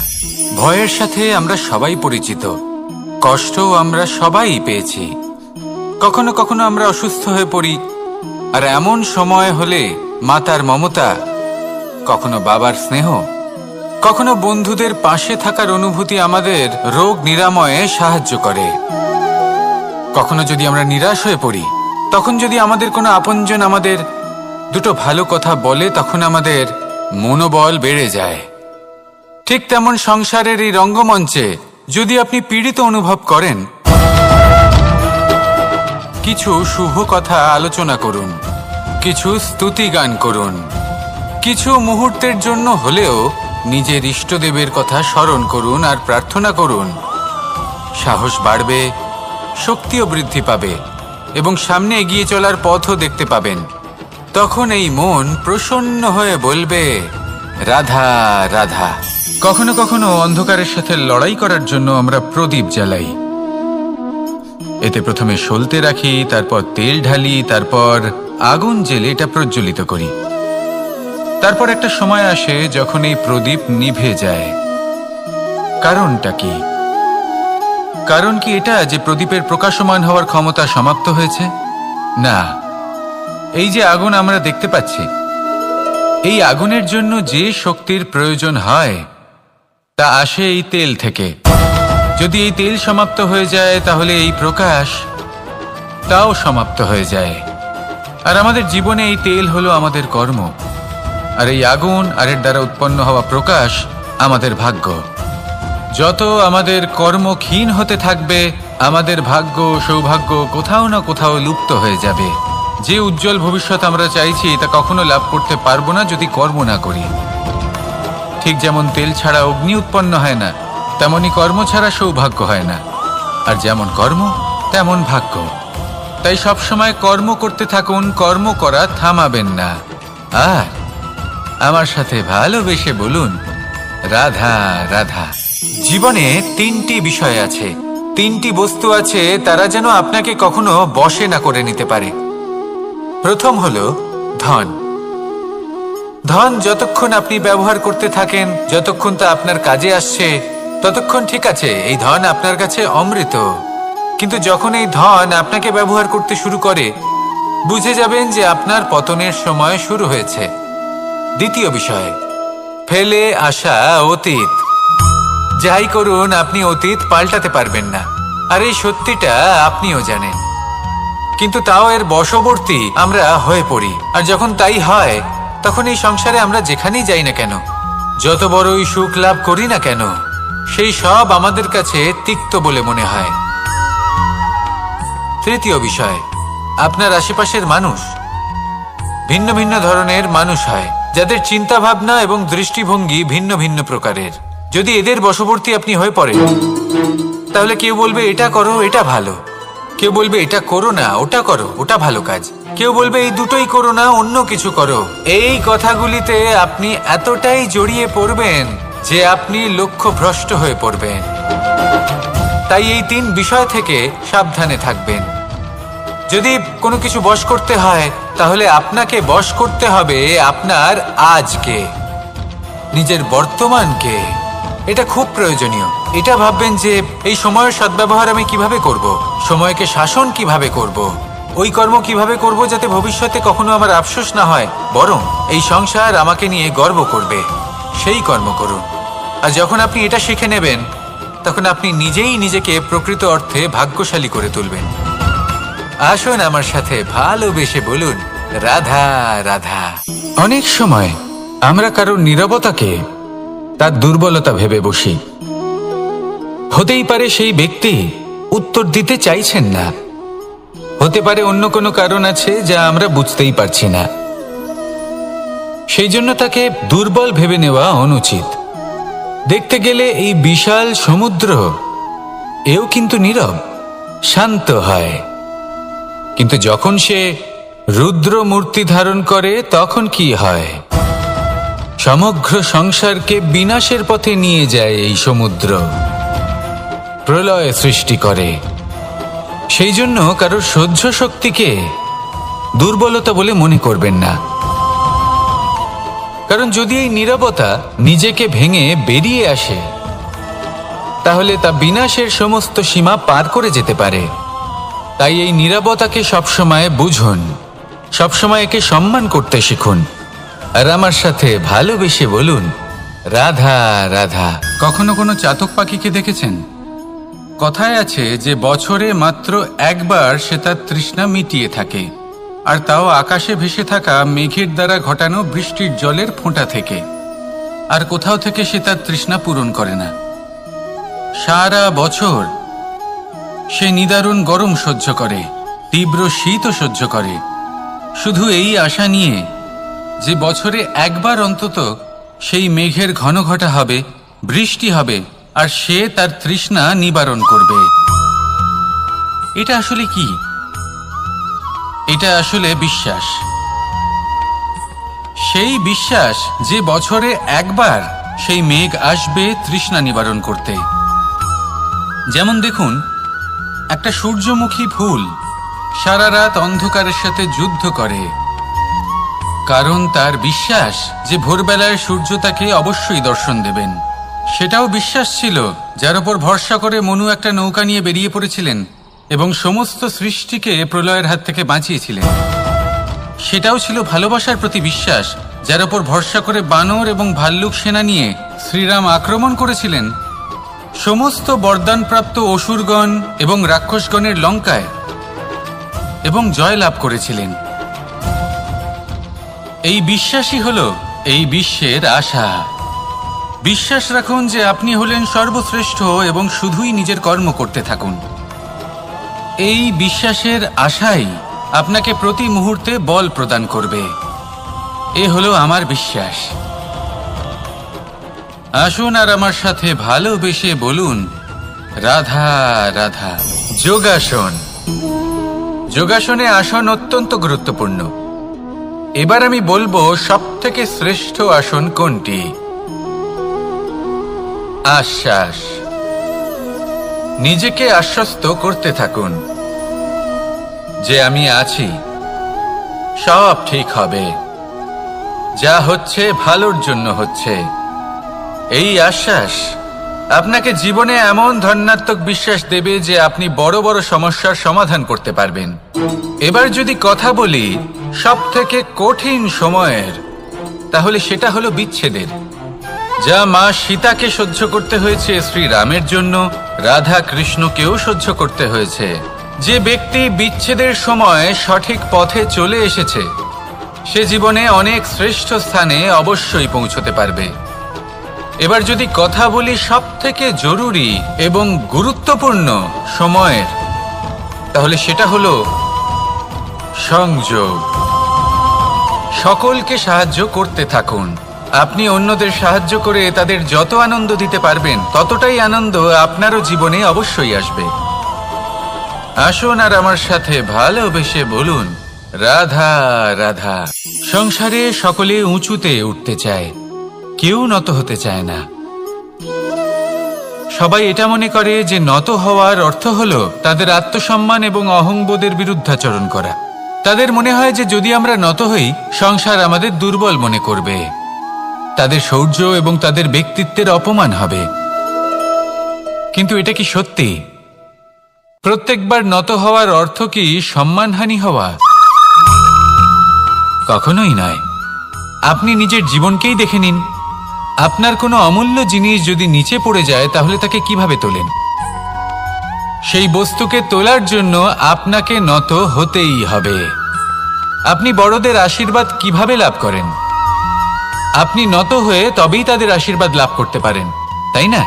ভয়ের সাথে আমরা সবাই পরিচিত, কষ্টও আমরা সবাই পেয়েছি। কখনো কখনো আমরা অসুস্থ হয়ে পড়ি, আর এমন সময় হলে মাতার মমতা, কখনো বাবার স্নেহ, কখনো বন্ধুদের পাশে থাকার অনুভূতি আমাদের রোগ নিরাময়ে সাহায্য করে। কখনো যদি আমরা নিরাশ হয়ে পড়ি, তখন যদি আমাদের কোনো আপনজন আমাদের দুটো ভালো কথা বলে, তখন আমাদের মনোবল বেড়ে যায়। ঠিক তেমন সংসারের এই রঙ্গমঞ্চে যদি আপনি পীড়িত অনুভব করেন, কিছু শুভ কথা আলোচনা করুন, কিছু স্তুতি গান করুন, কিছু মুহূর্তের জন্য হলেও নিজের ইষ্টদেবের কথা স্মরণ করুন আর প্রার্থনা করুন। সাহস বাড়বে, শক্তিও বৃদ্ধি পাবে এবং সামনে এগিয়ে চলার পথও দেখতে পাবেন। তখন এই মন প্রসন্ন হয়ে বলবে, রাধা রাধা। কখনো কখনো অন্ধকারের সাথে লড়াই করার জন্য আমরা প্রদীপ জ্বালাই। এতে প্রথমে সলতে রাখি, তারপর তেল ঢালি, তারপর আগুন জেলে এটা প্রজ্বলিত করি। তারপর একটা সময় আসে যখন এই প্রদীপ নিভে যায়। কারণটা কি? কারণ কি এটা যে প্রদীপের প্রকাশমান হওয়ার ক্ষমতা সমাপ্ত হয়েছে? না, এই যে আগুন আমরা দেখতে পাচ্ছি, এই আগুনের জন্য যে শক্তির প্রয়োজন হয় তা আসে এই তেল থেকে। যদি এই তেল সমাপ্ত হয়ে যায় তাহলে এই প্রকাশ তাও সমাপ্ত হয়ে যায়। আর আমাদের জীবনে এই তেল হলো আমাদের কর্ম, আর এই আগুন আর এর দ্বারা উৎপন্ন হওয়া প্রকাশ আমাদের ভাগ্য। যত আমাদের কর্ম ক্ষীণ হতে থাকবে, আমাদের ভাগ্য সৌভাগ্য কোথাও না কোথাও লুপ্ত হয়ে যাবে। যে উজ্জ্বল ভবিষ্যৎ আমরা চাইছি তা কখনো লাভ করতে পারবো না যদি কর্ম না করি। ঠিক যেমন তেল ছাড়া অগ্নি উৎপন্ন হয় না, তেমনি কর্ম ছাড়া সৌভাগ্য হয় না। আর যেমন কর্ম তেমন ভাগ্য। তাই সবসময় কর্ম করতে থাকুন, কর্ম করা থামাবেন না। আর আমার সাথে ভালোবেসে বলুন, রাধা রাধা। জীবনে তিনটি বিষয় আছে, তিনটি বস্তু আছে, তারা যেন আপনাকে কখনো বশে না করে নিতে পারে। প্রথম হলো ধন। ধন যতক্ষণ আপনি ব্যবহার করতে থাকেন, যতক্ষণ তা আপনার কাজে আসছে, ততক্ষণ ঠিক আছে, এই ধন আপনার কাছে অমৃত। কিন্তু যখন এই ধন আপনাকে ব্যবহার করতে শুরু করে, বুঝে যাবেন যে আপনার পতনের সময় শুরু হয়েছে। দ্বিতীয় বিষয়, ফেলে আসা অতীত। যাই করুন, আপনি অতীত পাল্টাতে পারবেন না, আর এই সত্যিটা আপনিও জানেন। কিন্তু তাও এর বশবর্তী আমরা হয়ে পড়ি। আর যখন তাই হয়, তখন এই সংসারে আমরা যেখানেই যাই না কেন, যত বড়ই সুখ লাভ করি না কেন, সেই সব আমাদের কাছে তিক্ত বলে মনে হয়। তৃতীয় বিষয়, আপনার আশেপাশের মানুষ ভিন্ন ভিন্ন ধরনের মানুষ হয়, যাদের চিন্তা ভাবনা এবং দৃষ্টিভঙ্গি ভিন্ন ভিন্ন প্রকারের। যদি এদের বশবর্তী আপনি হয়ে পড়েন, তাহলে কেউ বলবে এটা করো, এটা ভালো। কেউ বলবে এটা করো না, ওটা করো, ওটা ভালো কাজ। কেউ বলবে এই দুটোই করো না, অন্য কিছু করো। এই কথাগুলিতে আপনি এতটাই জড়িয়ে পড়বেন যে আপনি লক্ষ্যভ্রষ্ট হয়ে পড়বেন। তাই এই তিন বিষয় থেকে সাবধানে থাকবেন। যদি কোনো কিছু বশ করতে হয়, তাহলে আপনাকে বশ করতে হবে আপনার আজকে, নিজের বর্তমানকে। এটা খুব প্রয়োজনীয়। এটা ভাববেন যে এই সময়ের সদ্ব্যবহার আমি কিভাবে করব, সময়কে শাসন কিভাবে করব, ওই কর্ম কিভাবে করব যাতে ভবিষ্যতে কখনো আমার আফসোস না হয়, বরং এই সংসার আমাকে নিয়ে গর্ব করবে, সেই কর্ম করুন। আর যখন আপনি এটা শিখে নেবেন, তখন আপনি নিজেই নিজেকে প্রকৃত অর্থে ভাগ্যশালী করে তুলবেন। আসুন আমার সাথে ভালোবেসে বলুন, রাধা রাধা। অনেক সময় আমরা কারোর নীরবতাকে তার দুর্বলতা ভেবে বসি। হতেই পারে সেই ব্যক্তি উত্তর দিতে চাইছেন না, হতে পারে অন্য কোনো কারণ আছে যা আমরা বুঝতেই পারছি না। সেই জন্য তাকে দুর্বল ভেবে নেওয়া অনুচিত। দেখতে গেলে এই বিশাল সমুদ্র এও কিন্তু নীরব, শান্ত হয়। কিন্তু যখন সে রুদ্র মূর্তি ধারণ করে তখন কি হয়? সমগ্র সংসারকে বিনাশের পথে নিয়ে যায় এই সমুদ্র, প্রলয় সৃষ্টি করে। সেই জন্য কারোর সহ্য শক্তিকে দুর্বলতা বলে মনে করবেন না। কারণ যদি এই নীরবতা নিজেকে ভেঙে বেরিয়ে আসে, তাহলে তা বিনাশের সমস্ত সীমা পার করে যেতে পারে। তাই এই নীরবতাকে সবসময় বুঝুন, সবসময় একে সম্মান করতে শিখুন, আর আমার সাথে ভালোবেসে বলুন, রাধা রাধা। কখনো কোনো চাতক পাখিকে দেখেছেন? কথায় আছে যে বছরে মাত্র একবার সে তার তৃষ্ণা মিটিয়ে থাকে, আর তাও আকাশে ভেসে থাকা মেঘের দ্বারা ঘটানো বৃষ্টির জলের ফোঁটা থেকে। আর কোথাও থেকে সে তার তৃষ্ণা পূরণ করে না। সারা বছর সে নিদারুণ গরম সহ্য করে, তীব্র শীতও সহ্য করে, শুধু এই আশা নিয়ে যে বছরে একবার অন্তত সেই মেঘের ঘন ঘটা হবে, বৃষ্টি হবে, আর সে তার তৃষ্ণা নিবারণ করবে। এটা আসলে কি? এটা আসলে বিশ্বাস। সেই বিশ্বাস যে বছরে একবার সেই মেঘ আসবে তৃষ্ণা নিবারণ করতে। যেমন দেখুন, একটা সূর্যমুখী ফুল সারা রাত অন্ধকারের সাথে যুদ্ধ করে, কারণ তার বিশ্বাস যে ভোরবেলায় সূর্য তাকে অবশ্যই দর্শন দেবেন। সেটাও বিশ্বাস ছিল যার উপর ভরসা করে মনু একটা নৌকা নিয়ে বেরিয়ে পড়েছিলেন এবং সমস্ত সৃষ্টিকে প্রলয়ের হাত থেকে বাঁচিয়েছিলেন। সেটাও ছিল ভালোবাসার প্রতি বিশ্বাস, যার উপর ভরসা করে বানর এবং ভাল্লুক সেনা নিয়ে শ্রীরাম আক্রমণ করেছিলেন সমস্ত বরদানপ্রাপ্ত অসুরগণ এবং রাক্ষসগণের লঙ্কায় এবং জয়লাভ করেছিলেন। এই বিশ্বাসই হল এই বিশ্বের আশা। বিশ্বাস রাখুন যে আপনি হলেন সর্বশ্রেষ্ঠ এবং শুধুই নিজের কর্ম করতে থাকুন। এই বিশ্বাসের আশাই আপনাকে প্রতি মুহূর্তে বল প্রদান করবে। এ হলো আমার বিশ্বাস। আসুন আর আমার সাথে ভালোবেসে বলুন, রাধা রাধা। যোগাসন। যোগাসনে আসন অত্যন্ত গুরুত্বপূর্ণ। এবার আমি বলবো সবথেকে শ্রেষ্ঠ আসন কোনটি। আশ্বাস। নিজেকে আশ্বস্ত করতে থাকুন যে আমি আছি, সব ঠিক হবে, যা হচ্ছে ভালোর জন্য হচ্ছে। এই আশ্বাস আপনাকে জীবনে এমন ধনাত্মক বিশ্বাস দেবে যে আপনি বড় বড় সমস্যার সমাধান করতে পারবেন। এবার যদি কথা বলি সবথেকে কঠিন সময়ের, তাহলে সেটা হলো বিচ্ছেদের। যা মা সীতাকে সহ্য করতে হয়েছে শ্রীরামের জন্য, রাধা কৃষ্ণকেও সহ্য করতে হয়েছে। যে ব্যক্তি বিচ্ছেদের সময় সঠিক পথে চলে এসেছে, সে জীবনে অনেক শ্রেষ্ঠ স্থানে অবশ্যই পৌঁছতে পারবে। এবার যদি কথা বলি সবথেকে জরুরি এবং গুরুত্বপূর্ণ সময়ের, তাহলে সেটা হলো সংযোগ। সকলকে সাহায্য করতে থাকুন। আপনি অন্যদের সাহায্য করে তাদের যত আনন্দ দিতে পারবেন, ততটাই আনন্দ আপনারও জীবনে অবশ্যই আসবে। আসুন আর আমার সাথে ভালোবেসে বলুন, রাধা রাধা। সংসারে সকলে উঁচুতে উঠতে চায়, কেউ নত হতে চায় না। সবাই এটা মনে করে যে নত হওয়ার অর্থ হলো তাদের আত্মসম্মান এবং অহংবোধের বিরুদ্ধাচরণ করা। তাদের মনে হয় যে যদি আমরা নত হই, সংসার আমাদের দুর্বল মনে করবে, তাদের শৌর্য এবং তাদের ব্যক্তিত্বের অপমান হবে। কিন্তু এটা কি সত্যি? প্রত্যেকবার নত হওয়ার অর্থ কি সম্মানহানি হওয়া? কখনোই নয়। আপনি নিজের জীবনকেই দেখে নিন। আপনার কোনো অমূল্য জিনিস যদি নিচে পড়ে যায়, তাহলে তাকে কিভাবে তোলেন? সেই বস্তুকে তোলার জন্য আপনাকে নত হতেই হবে। আপনি বড়দের আশীর্বাদ কিভাবে লাভ করেন? আপনি নত হয়ে তবেই তাদের আশীর্বাদ লাভ করতে পারেন, তাই না?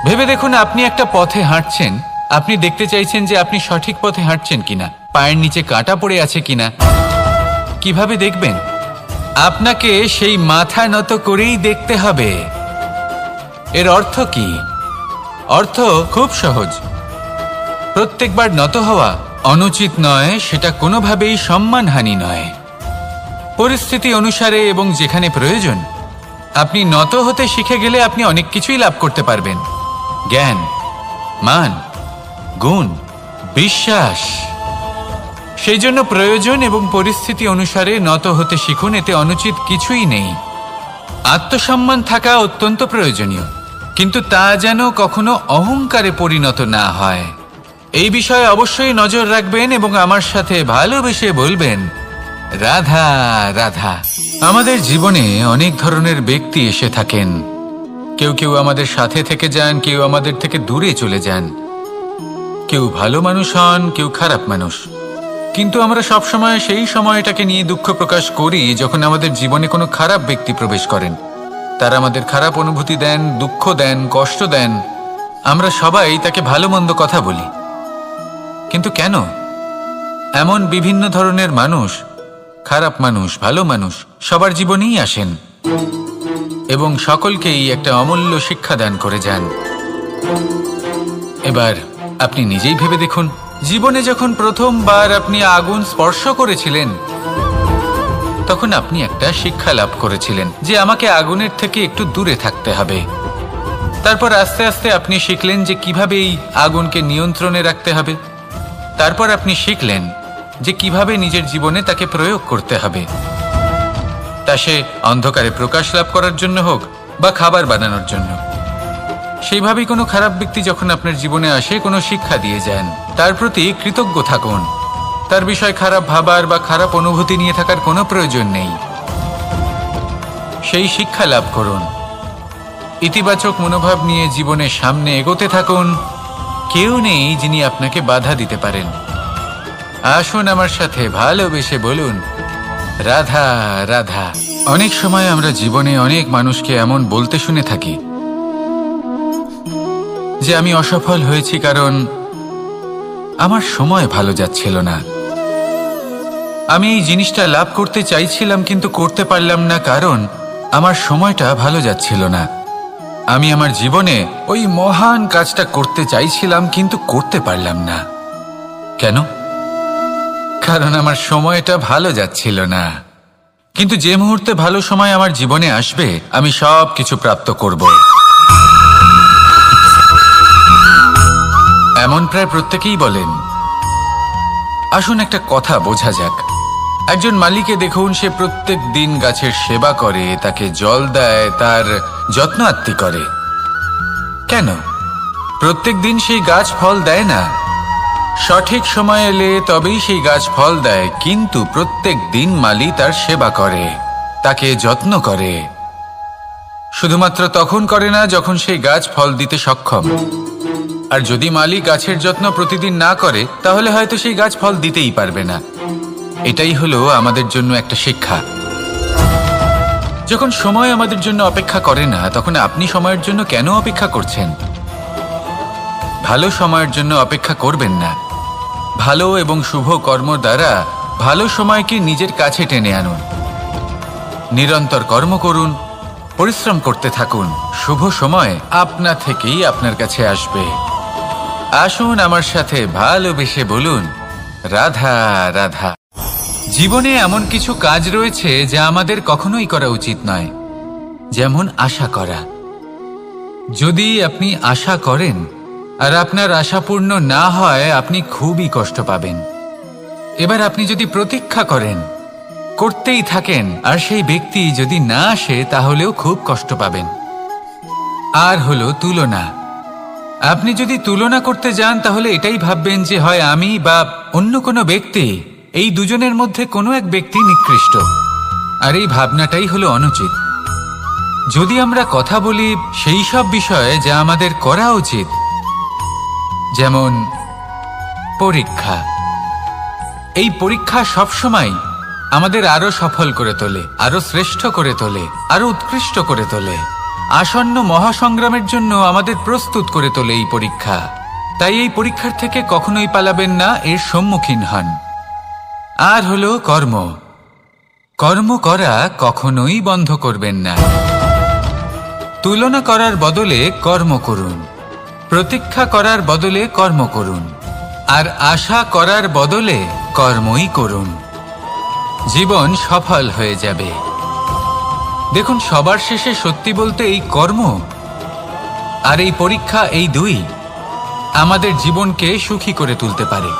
ভেবে দেখুন, আপনি একটা পথে হাঁটছেন, আপনি দেখতে চাইছেন যে আপনি সঠিক পথে হাঁটছেন কিনা, পায়ের নিচে কাঁটা পড়ে আছে কিনা। কিভাবে দেখবেন? আপনাকে সেই মাথা নত করেই দেখতে হবে। এর অর্থ কি? অর্থ খুব সহজ। প্রত্যেকবার নত হওয়া অনুচিত নয়, সেটা কোনোভাবেই সম্মানহানি নয়। পরিস্থিতি অনুসারে এবং যেখানে প্রয়োজন আপনি নত হতে শিখে গেলে আপনি অনেক কিছুই লাভ করতে পারবেন। জ্ঞান, মান, গুণ, বিশ্বাস। সেই জন্য প্রয়োজন এবং পরিস্থিতি অনুসারে নত হতে শিখুন, এতে অনুচিত কিছুই নেই। আত্মসম্মান থাকা অত্যন্ত প্রয়োজনীয়, কিন্তু তা যেন কখনো অহংকারে পরিণত না হয়। এই বিষয়ে অবশ্যই নজর রাখবেন এবং আমার সাথে ভালোবেসে বলবেন, রাধা রাধা। আমাদের জীবনে অনেক ধরনের ব্যক্তি এসে থাকেন। কেউ কেউ আমাদের সাথে থেকে যান, কেউ আমাদের থেকে দূরে চলে যান। কেউ ভালো মানুষ হন, কেউ খারাপ মানুষ। কিন্তু আমরা সবসময় সেই সময়টাকে নিয়ে দুঃখ প্রকাশ করি যখন আমাদের জীবনে কোনো খারাপ ব্যক্তি প্রবেশ করেন। তারা আমাদের খারাপ অনুভূতি দেন, দুঃখ দেন, কষ্ট দেন। আমরা সবাই তাকে ভালো মন্দ কথা বলি। কিন্তু কেন? এমন বিভিন্ন ধরনের মানুষ, খারাপ মানুষ, ভালো মানুষ সবার জীবনেই আসেন এবং সকলকেই একটা অমূল্য শিক্ষা দান করে যান। এবার আপনি নিজেই ভেবে দেখুন, জীবনে যখন প্রথমবার আপনি আগুন স্পর্শ করেছিলেন তখন আপনি একটা শিক্ষা লাভ করেছিলেন যে আমাকে আগুনের থেকে একটু দূরে থাকতে হবে। তারপর আস্তে আস্তে আপনি শিখলেন যে কিভাবে এই আগুনকে নিয়ন্ত্রণে রাখতে হবে। তারপর আপনি শিখলেন যে কিভাবে নিজের জীবনে তাকে প্রয়োগ করতে হবে, তা সে অন্ধকারে প্রকাশ লাভ করার জন্য হোক বা খাবার বানানোর জন্য। সেইভাবেই কোনো খারাপ ব্যক্তি যখন আপনার জীবনে আসে, কোনো শিক্ষা দিয়ে যান, তার প্রতি কৃতজ্ঞ থাকুন। তার বিষয় খারাপ ভাবার বা খারাপ অনুভূতি নিয়ে থাকার কোনো প্রয়োজন নেই। সেই শিক্ষা লাভ করুন, ইতিবাচক মনোভাব নিয়ে জীবনের সামনে এগোতে থাকুন। কেউ নেই যিনি আপনাকে বাধা দিতে পারেন। আসুন আমার সাথে ভালোবেসে বলুন, রাধা রাধা। অনেক সময় আমরা জীবনে অনেক মানুষকে এমন বলতে শুনে থাকি যে আমি অসফল হয়েছি কারণ আমার সময় ভালো যাচ্ছিল না। আমি এই জিনিসটা লাভ করতে চাইছিলাম কিন্তু করতে পারলাম না কারণ আমার সময়টা ভালো যাচ্ছিল না। আমি আমার জীবনে ওই মহান কাজটা করতে চাইছিলাম কিন্তু করতে পারলাম না। কেন? কারণ আমার সময়টা ভালো যাচ্ছিল না। কিন্তু যে মুহূর্তে ভালো সময় আমার জীবনে আসবে আমি সব কিছু প্রাপ্ত করব। এমন প্রায় প্রত্যেকেই বলেন। আসুন একটা কথা বোঝা যাক। একজন মালিকে দেখুন, সে প্রত্যেক দিন গাছের সেবা করে, তাকে জল দেয়, তার যত্ন আত্তি করে। কেন? প্রত্যেক দিন সেই গাছ ফল দেয় না। সঠিক সময় এলে তবেই সেই গাছ ফল দেয়, কিন্তু প্রত্যেক দিন মালি তার সেবা করে, তাকে যত্ন করে। শুধুমাত্র তখন করে না যখন সেই গাছ ফল দিতে সক্ষম। আর যদি মালি গাছের যত্ন প্রতিদিন না করে তাহলে হয়তো সেই গাছ ফল দিতেই পারবে না। এটাই হলো আমাদের জন্য একটা শিক্ষা। যখন সময় আমাদের জন্য অপেক্ষা করে না তখন আপনি সময়ের জন্য কেন অপেক্ষা করছেন? ভালো সময়ের জন্য অপেক্ষা করবেন না। ভালো এবং শুভ কর্ম দ্বারা ভালো সময়কে নিজের কাছে টেনে আনুন। নিরন্তর কর্ম করুন, পরিশ্রম করতে থাকুন। শুভ সময় আপনা থেকেই আপনার কাছে আসবে। আসুন আমার সাথে ভালোবেসে বলুন, রাধা রাধা। জীবনে এমন কিছু কাজ রয়েছে যা আমাদের কখনোই করা উচিত নয়, যেমন আশা করা। যদি আপনি আশা করেন আর আপনার আশা পূর্ণ না হয় আপনি খুবই কষ্ট পাবেন। এবার আপনি যদি প্রতীক্ষা করেন, করতেই থাকেন, আর সেই ব্যক্তি যদি না আসে তাহলেও খুব কষ্ট পাবেন। আর হলো তুলনা। আপনি যদি তুলনা করতে যান তাহলে এটাই ভাববেন যে হয় আমি বা অন্য কোনো ব্যক্তি, এই দুজনের মধ্যে কোনো এক ব্যক্তি নিকৃষ্ট। আর এই ভাবনাটাই হলো অনুচিত। যদি আমরা কথা বলি সেই সব বিষয়ে যা আমাদের করা উচিত, যেমন পরীক্ষা। এই পরীক্ষা সবসময় আমাদের আরো সফল করে তোলে, আরো শ্রেষ্ঠ করে তোলে, আরো উৎকৃষ্ট করে তোলে। আসন্ন মহাসংগ্রামের জন্য আমাদের প্রস্তুত করে তোলে এই পরীক্ষা। তাই এই পরীক্ষার থেকে কখনোই পালাবেন না, এর সম্মুখীন হন। আর হলো কর্ম। কর্ম করা কখনোই বন্ধ করবেন না। তুলনা করার বদলে কর্ম করুন, প্রতীক্ষা করার বদলে কর্ম করুন, আর আশা করার বদলে কর্মই করুন। জীবন সফল হয়ে যাবে। দেখুন, সবার শেষে সত্যি বলতে এই কর্ম আর এই পরীক্ষা, এই দুই আমাদের জীবনকে সুখী করে তুলতে পারে।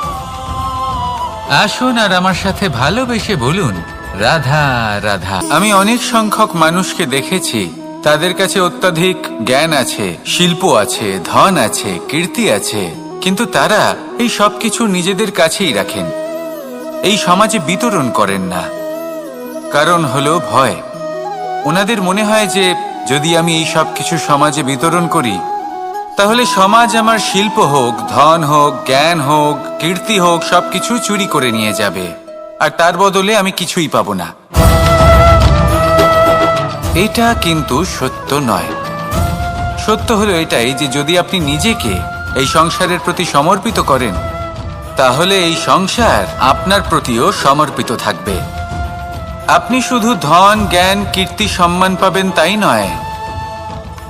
আসুন আর আমার সাথে ভালোবেসে বলুন, রাধা রাধা। আমি অনেক সংখ্যক মানুষকে দেখেছি, তাদের কাছে অত্যাধিক জ্ঞান আছে, শিল্প আছে, ধন আছে, কীর্তি আছে, কিন্তু তারা এই সব কিছু নিজেদের কাছেই রাখেন, এই সমাজে বিতরণ করেন না। কারণ হলো ভয়। ওনাদের মনে হয় যে যদি আমি এই সব কিছু সমাজে বিতরণ করি, তাহলে সমাজ আমার শিল্প হোক, ধন হোক, জ্ঞান হোক, কীর্তি হোক, সবকিছু চুরি করে নিয়ে যাবে, আর তার বদলে আমি কিছুই পাবো না। এটা কিন্তু সত্য নয়। সত্য হলো এটাই যে যদি আপনি নিজেকে এই সংসারের প্রতি সমর্পিত করেন, তাহলে এই সংসার আপনার প্রতিও সমর্পিত থাকবে। আপনি শুধু ধন, জ্ঞান, কীর্তি, সম্মান পাবেন তাই নয়,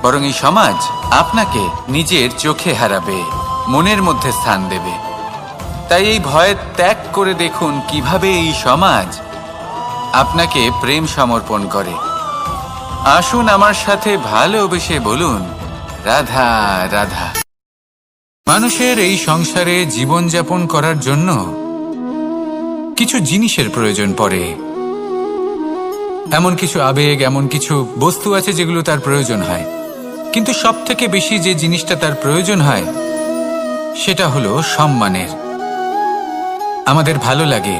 বরং এই সমাজ আপনাকে নিজের চোখে হারাবে, মনের মধ্যে স্থান দেবে। তাই এই ভয় ত্যাগ করে দেখুন কিভাবে এই সমাজ আপনাকে প্রেম সমর্পণ করে। আসুন আমার সাথে ভালোবেসে বলুন, রাধা রাধা। মানুষের এই সংসারে জীবনযাপন করার জন্য কিছু জিনিসের প্রয়োজন পড়ে। এমন কিছু আবেগ, এমন কিছু বস্তু আছে যেগুলো তার প্রয়োজন হয়, কিন্তু সব থেকে বেশি যে জিনিসটা তার প্রয়োজন হয় সেটা হলো সম্মানের। আমাদের ভালো লাগে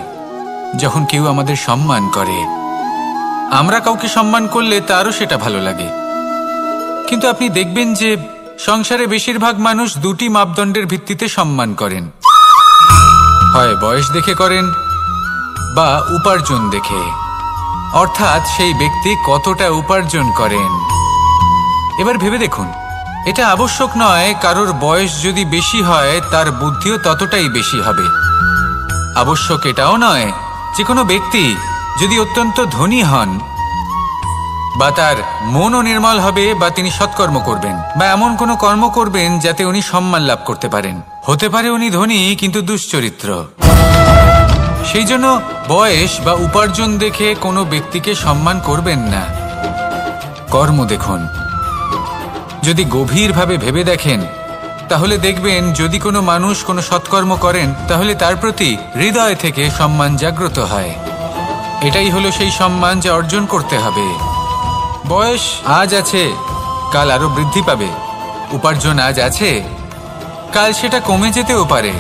যখন কেউ আমাদের সম্মান করে। আমরা কাউকে সম্মান করলে তারও সেটা ভালো লাগে। কিন্তু আপনি দেখবেন যে সংসারে বেশিরভাগ মানুষ দুটি মাপদণ্ডের ভিত্তিতে সম্মান করেন, হয় বয়স দেখে করেন বা উপার্জন দেখে, অর্থাৎ সেই ব্যক্তি কতটা উপার্জন করেন। এবার ভেবে দেখুন, এটা আবশ্যক নয় কারোর বয়স যদি বেশি হয় তার বুদ্ধিও ততটাই বেশি হবে। আবশ্যক এটাও নয় যে কোনো ব্যক্তি যদি অত্যন্ত ধনী হন বা তার মনও নির্মল হবে বা তিনি সৎকর্ম করবেন বা এমন কোনো কর্ম করবেন যাতে উনি সম্মান লাভ করতে পারেন। হতে পারে উনি ধনী কিন্তু দুশ্চরিত্র। সেই জন্য বয়স বা উপার্জন দেখে কোনো ব্যক্তিকে সম্মান করবেন না। কর্ম দেখুন। যদি গভীরভাবে ভেবে দেখেন তাহলে দেখবেন যদি কোনো মানুষ কোনো সৎকর্ম করেন তাহলে তার প্রতি হৃদয় থেকে সম্মান জাগ্রত হয়। এটাই হলো সেই সম্মান যা অর্জন করতে হবে। বয়স আজ আছে, কাল আরো বৃদ্ধি পাবে। উপার্জন আজ আছে, কাল সেটা কমে যেতেও পারে।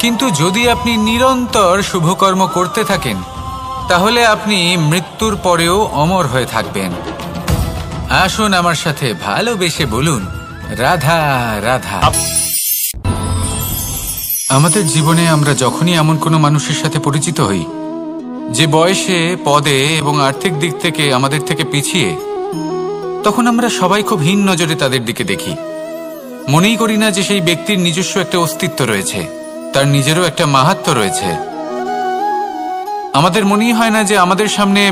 কিন্তু যদি আপনি নিরন্তর শুভকর্ম করতে থাকেন তাহলে আপনি মৃত্যুর পরেও অমর হয়ে থাকবেন। আসুন আমার সাথে ভালোবেসে বলুন, রাধা রাধা। আমাদের জীবনে আমরা যখনই এমন কোনো মানুষের সাথে পরিচিত হই যে বয়সে, পদে এবং আর্থিক দিক থেকে আমাদের থেকে পিছিয়ে, তখন আমরা সবাই খুব হীন নজরে তাদের দিকে দেখি। মনেই করি না যে সেই ব্যক্তির নিজস্ব একটা অস্তিত্ব রয়েছে, তার নিজেরও একটা মাহাত্ম্য রয়েছে। আমাদের মনেই হয় না যে আমাদের সামনে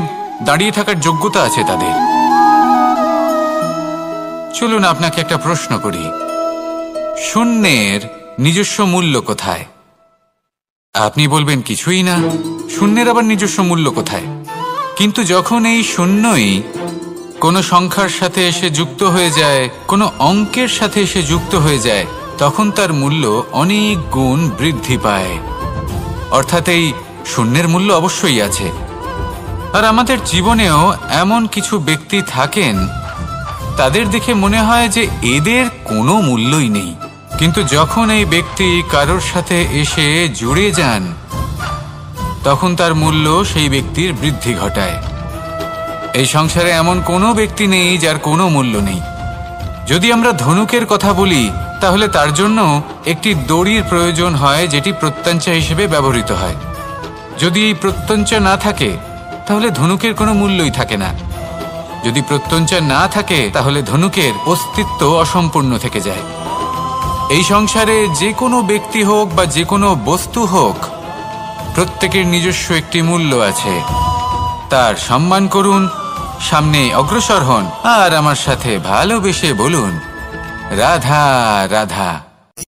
দাঁড়িয়ে থাকার যোগ্যতা আছে তাদের। চলুন আপনাকে একটা প্রশ্ন করি, শূন্যের নিজস্ব মূল্য কোথায়? আপনি বলবেন কিছুই না। শূন্যের আবার নিজস্ব মূল্য কোথায়? কিন্তু যখন এই শূন্যই কোনো সংখ্যার সাথে এসে যুক্ত হয়ে যায়, কোনো অঙ্কের সাথে এসে যুক্ত হয়ে যায়, তখন তার মূল্য অনেক গুণ বৃদ্ধি পায়। অর্থাৎ এই শূন্যের মূল্য অবশ্যই আছে। আর আমাদের জীবনেও এমন কিছু ব্যক্তি থাকেন, তাদের দেখে মনে হয় যে এদের কোনো মূল্যই নেই। কিন্তু যখন এই ব্যক্তি কারোর সাথে এসে জুড়ে যান তখন তার মূল্য সেই ব্যক্তির বৃদ্ধি ঘটায়। এই সংসারে এমন কোনো ব্যক্তি নেই যার কোনো মূল্য নেই। যদি আমরা ধনুকের কথা বলি তাহলে তার জন্য একটি দড়ির প্রয়োজন হয় যেটি প্রত্যঞ্চা হিসেবে ব্যবহৃত হয়। যদি এই প্রত্যঞ্চা না থাকে তাহলে ধনুকের কোনো মূল্যই থাকে না। যদি প্রত্যঞ্চা না থাকে তাহলে ধনুকের অস্তিত্ব অসম্পূর্ণ থেকে যায়। এই সংসারে যে কোনো ব্যক্তি হোক বা যে কোনো বস্তু হোক, প্রত্যেকের নিজস্ব একটি মূল্য আছে। তার সম্মান করুন, সামনে অগ্রসর হন, আর আমার সাথে ভালোবেসে বলুন রাধা রাধা।